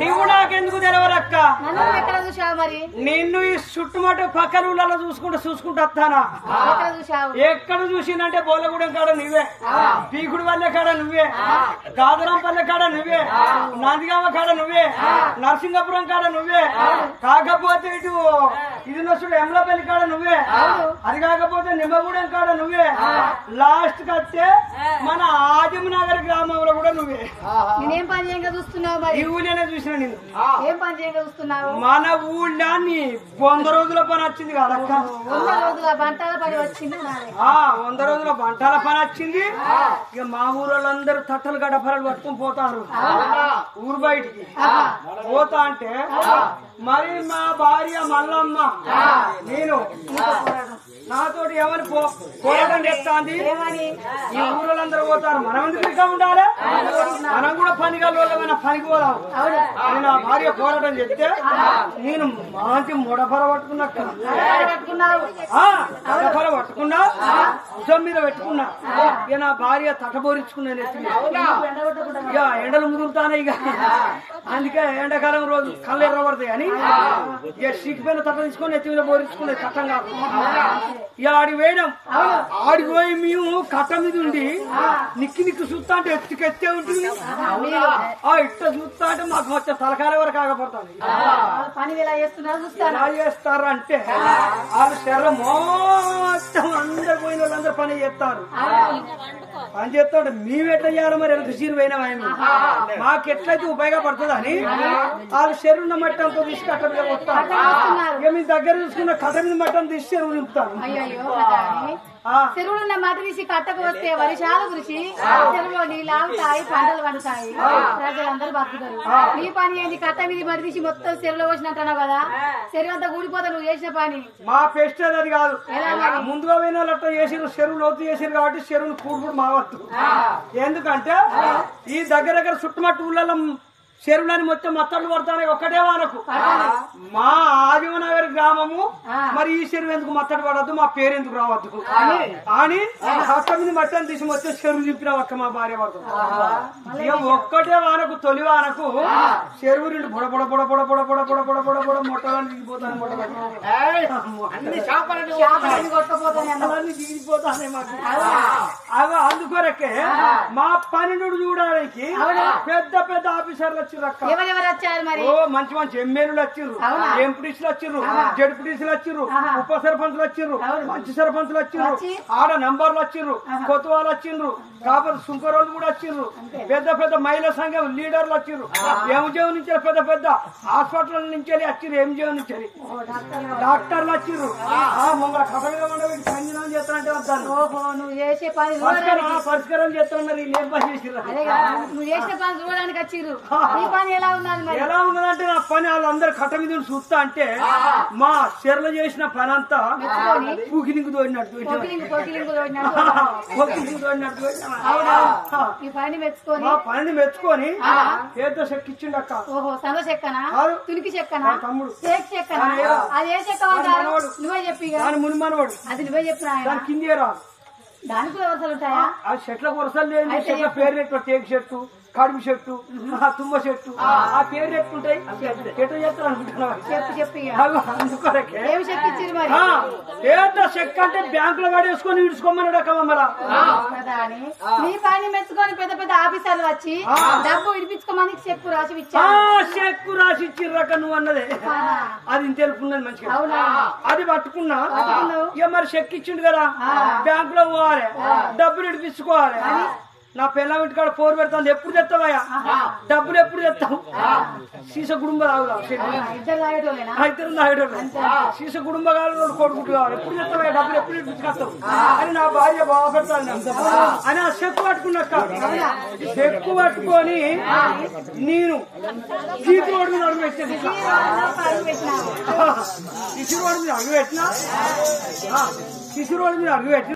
నువ్వు నాకెందుకు తెలవరక్క? నిన్ను ఈ చుట్టుమట్టు పక్కన ఊళ్ళలో చూసుకుంటూ వస్తానా? ఎక్కడ చూసిందంటే బోలగూడెం కాడ నువ్వే, పీకుడు పల్లె కాడ నువ్వే, గాదరం పల్లె కాడ నువ్వే, నందిగామ కాడ నువ్వే, నరసింగపురం కాడ నువ్వే, కాకపోతే ఇటు ఇది నొచ్చుడు ఎమ్లపల్లి కాడ నువ్వే, అది కాకపోతే నిమ్మగూడెం కాడ నువ్వే, లాస్ట్ కి వస్తే మన ఆదిమనగర్ గ్రామంలో కూడా నువ్వే. నేనేం పని చేయగా చూస్తున్నావు? ఈ ఊళ్ళోనే చూసిన నేను. ఏం పని చేయగా చూస్తున్నావు? మన ఊళ్ళో 100 రోజుల పని వచ్చింది కదక్క. 100 రోజుల బంటాల పని వచ్చింది. 100 రోజుల బంటాల పని వచ్చింది. ఇక మా ఊరోళ్ళందరూ తట్టలు గడపరలు పట్టుకుని పోతారు ఊరు బయటికి. పోతా అంటే మరి మా భార్య మల్లమ్మ నేను నాతోటి ఏమని పోరాటం చేస్తాంది. ఈ ఊరోళ్ళందరూ పోతారు, మనం ఎందుకు ఇంకా ఉండాలి? మనం కూడా పనిగా పనికి పోదాం అని నా భార్య పోరాటం చెప్తే నేను మంచి ముడపర పట్టుకున్నాక ముడపర పట్టుకున్నా, భుజం మీద పెట్టుకున్నా. ఇక నా భార్య తటబోరించుకున్నాను ఎత్తి. ఇక ఎండలు ముదురుతానే ఇక, అందుకే ఎండాకాలం రోజు కళ్ళు ఎర్రబడతాయి అని ఇక సిగ్గిపోయిన తట్ట తీసుకొని ఎత్తి మీద బోరించుకునే కట్టం కాదు. ఇక ఆడికి వేయడం, ఆడికి పోయి మేము కట్ట మీద ఉండి నిక్కి చూస్తా అంటే ఎత్తుకెత్తే ఉంటుంది. ఇట్లా చూస్తా అంటే మాకు వచ్చే తలకాయ వరకు ఆగపడతాను. ఎలా చేస్తారు అంటే వాళ్ళు శర్ర మొత్తం అందరు పోయిన వాళ్ళందరూ పని చేస్తారు. పని చేస్తా ఉంటే మేము ఎట్లా చేయాలి మరి? ఎంత సీరు పోయినా మాకు ఎట్లయితే ఉపయోగపడుతుంది అని వాళ్ళు చెరువున్న మట్టి అంతా తీసి కట్ట మీద వస్తారు. ఇక మీ దగ్గర చూసుకున్న కట్ట మీద మట్టం తీసి చెరువు నింపుతారు. చెరువులున్న మట్టి తీసి కట్టకు వస్తే వర్షాలు కురిసి చెరువులో నీళ్ళు ఆగుతాయి, పంటలు పండుతాయి, ప్రజలందరూ బతుకుతారు. నీ పని ఏంది? కట్ట మీద మట్టి తీసి మొత్తం చెరువులో వచ్చినట్టున్నావు కదా, చెరువు అంతా ఊడిపోతా నువ్వు చేసిన పని. మా పెస్ట్ అది కాదు, ముందుగా పోయిన వాళ్ళు అట్లా చేసిరు, చెరువు లోతు చేసిరు కాబట్టి చెరువును కూడుకుడు మావద్దు. ఎందుకంటే ఈ దగ్గర దగ్గర చుట్టుమట్టు ఊళ్ళలో చెరువులని మొత్తం మత్తళ్ళు పడతానే ఒక్కటే వానకు. మా ఆదిమనగర్ గ్రామము మరి ఈ చెరువు ఎందుకు మత్తడి పడద్దు, మా పేరు ఎందుకు రావద్దు అని కట్ట మీద మట్టని తీసి మొత్తం చెరువు దింపిన ఒక్క మా భార్య పడుతుంది. ఇక ఒక్కటే వానకు, తొలి వానకు చెరువు నుండి బొడ బొడ బొడ బొడ బొడ బొడ బొడ బొడ బొడ బొడ మొట్టలని దిగిపోతాను. దిగిపోతానే మాకు. అవి అందుకొరకే మా పనినుడు చూడడానికి పెద్ద పెద్ద ఆఫీసర్లు వచ్చారు. మంచి మంచి ఎమ్మెల్యేలు వచ్చిర్రు, ఎంపీటీసీలు వచ్చిర్రు, జడ్పీటీసీలు వచ్చిర్రు, ఉప సర్పంచులు వచ్చిర్రు, మంచి సర్పంచులు వచ్చిర్రు, ఆడ నంబర్లు వచ్చిర్రు, కొత్త వాళ్ళు వచ్చిండ్రు, కాకపోతే సుంకరోళ్ళు కూడా వచ్చిర్రు, పెద్ద పెద్ద మహిళా సంఘం లీడర్లు వచ్చిర్రు, ఎంజీఓ నుంచి పెద్ద పెద్ద హాస్పిటల్ నుంచి వచ్చిర్రు, ఎంజీఓ నుంచి డాక్టర్లు వచ్చిర్రు. మమ్మల్ని కథగా ఉండబెట్టి సంజనం చేస్తానంటే వద్దాను. నువ్వు చేసే పని పరిష్కారం చేస్తున్నారు. ఏం పని చేసిర్రు? నువ్వు చేసే పని చూడడానికి వచ్చిర్రు. ఎలా ఉన్నదంటే నా పని వాళ్ళందరూ కట్ట మీద చూస్తా అంటే మా చెర్ల చేసిన పని అంతా పూకిలింగు తోడినట్టు మా పనిని మెచ్చుకొని ఏదో చెక్క ఇచ్చిండు అక్క. సంద చెక్కనా, తునికి చెక్కనా, తమ్ముడు చెక్కనా? అదే చెక్క నువ్వే చెప్పి ముని మనవాడు, అది నువ్వే చెప్పిన కింది దానికి వరసలు ఉంటాయా? ఆ చెట్ల వరసలు లేదు, పేరు పెట్టు, టేక్ చెట్టు, కడుపు చెట్టు, తుమ్మ చెట్టు, ఆ పేరు చెప్పుకుంటాయి. ఎట్లా చేస్తారు అనుకుంటున్నావు? అందుకొరకే చెక్క అంటే బ్యాంకులో పడేసుకొని విడుచుకోమన్నాడు అక్క. నీ పని మెచ్చుకొని పెద్ద పెద్ద ఆఫీసర్లు వచ్చి డబ్బు విడిపించుకోమని చెక్కు రాసి చెక్కు రాసి ఇచ్చిర్రక్క. నువ్వు అన్నదే అది ఇంత తెలుపున్నది మంచిగా. అది పట్టుకున్నా ఇక మరి చెక్ ఇచ్చిండు కదా, బ్యాంకులో పోవాలి, డబ్బులు విడిపించుకోవాలి. నా పిల్ల ఇంటికాడ పోరు పెడతాను. ఎప్పుడు తెస్తావయ్యా డబ్బులు? ఎప్పుడు తెస్తావు? సీస కుటుంబం సీస కుటుంబగాలు కొడుకుంటు కావాలి. ఎప్పుడు తెస్తావయ్యా డబ్బులు? ఎప్పుడు ఇప్పించుకొస్తావు అని నా భార్య బాగా పెడతాను అని ఆ చెక్కు పట్టుకున్నాక చెక్కు పట్టుకొని నేను సీటు రోడ్డు మీద అడుగు పెట్టాను. శిశు రోడ్డు మీద అడుగు పెట్టినా, శిశు రోడ్డు మీద అడుగు పెట్టిన